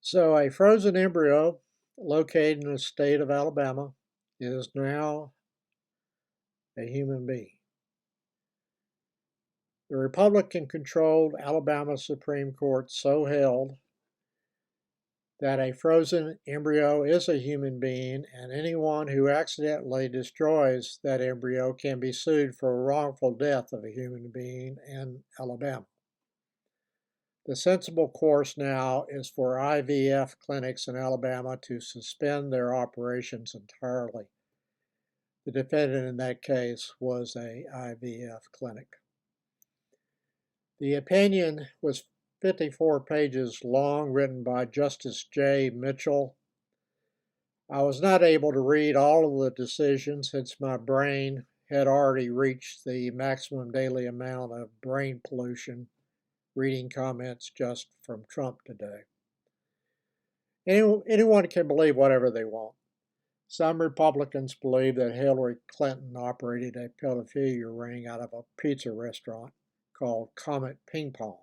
So a frozen embryo located in the state of Alabama is now a human being. The Republican-controlled Alabama Supreme Court so held that a frozen embryo is a human being, and anyone who accidentally destroys that embryo can be sued for a wrongful death of a human being in Alabama. The sensible course now is for IVF clinics in Alabama to suspend their operations entirely. The defendant in that case was a IVF clinic. The opinion was 54 pages long, written by Justice J. Mitchell. I was not able to read all of the decisions since my brain had already reached the maximum daily amount of brain pollution reading comments just from Trump today. Anyone can believe whatever they want. Some Republicans believe that Hillary Clinton operated a pedophilia ring out of a pizza restaurant called Comet Ping Pong.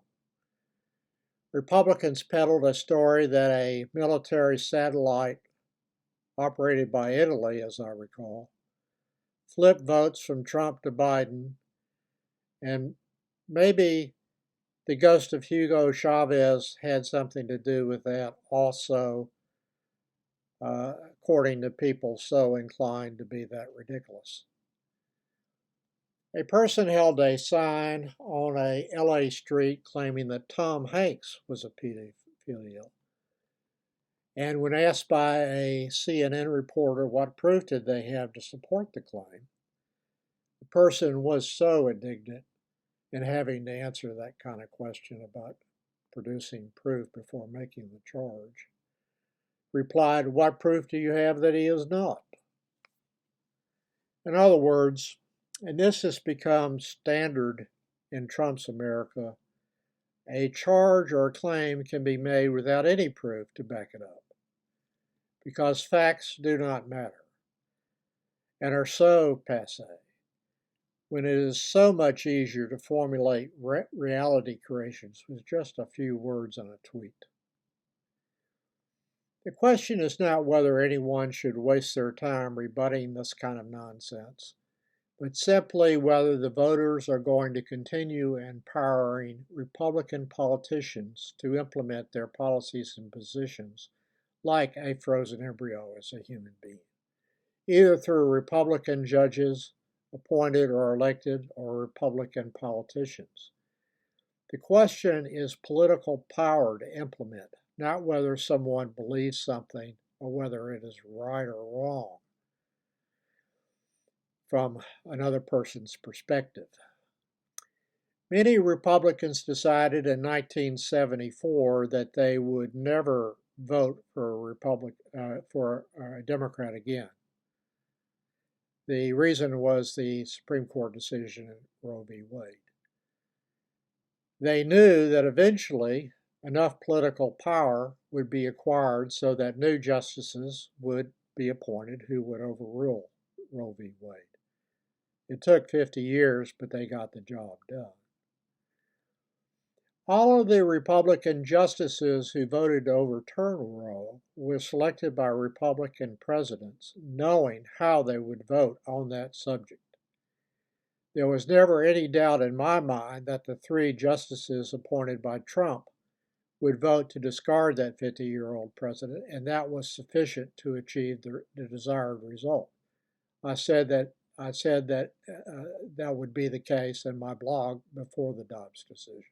Republicans peddled a story that a military satellite operated by Italy, as I recall, flipped votes from Trump to Biden, and maybe the ghost of Hugo Chavez had something to do with that also, according to people so inclined to be that ridiculous. A person held a sign on a LA street claiming that Tom Hanks was a pedophile. And when asked by a CNN reporter what proof did they have to support the claim, the person was so indignant in having to answer that kind of question about producing proof before making the charge, replied, "What proof do you have that he is not?" In other words, and this has become standard in Trump's America, a charge or a claim can be made without any proof to back it up, because facts do not matter and are so passé, when it is so much easier to formulate reality creations with just a few words on a tweet. The question is not whether anyone should waste their time rebutting this kind of nonsense, but simply whether the voters are going to continue empowering Republican politicians to implement their policies and positions like a frozen embryo as a human being, either through Republican judges appointed or elected or Republican politicians. The question is political power to implement, not whether someone believes something or whether it is right or wrong from another person's perspective. Many Republicans decided in 1974 that they would never vote for a Democrat again. The reason was the Supreme Court decision in Roe v. Wade. They knew that eventually enough political power would be acquired so that new justices would be appointed who would overrule Roe v. Wade. It took 50 years, but they got the job done. All of the Republican justices who voted to overturn Roe were selected by Republican presidents, knowing how they would vote on that subject. There was never any doubt in my mind that the three justices appointed by Trump would vote to discard that 50-year-old president, and that was sufficient to achieve the desired result. I said that that would be the case in my blog before the Dobbs decision.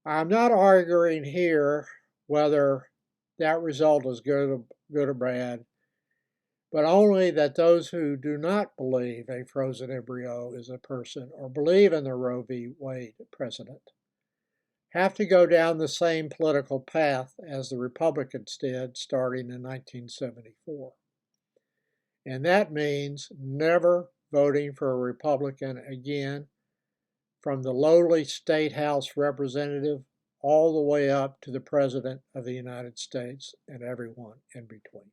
I'm not arguing here whether that result is good or bad, but only that those who do not believe a frozen embryo is a person or believe in the Roe v. Wade precedent have to go down the same political path as the Republicans did starting in 1974. And that means never voting for a Republican again, from the lowly state house representative all the way up to the President of the United States and everyone in between.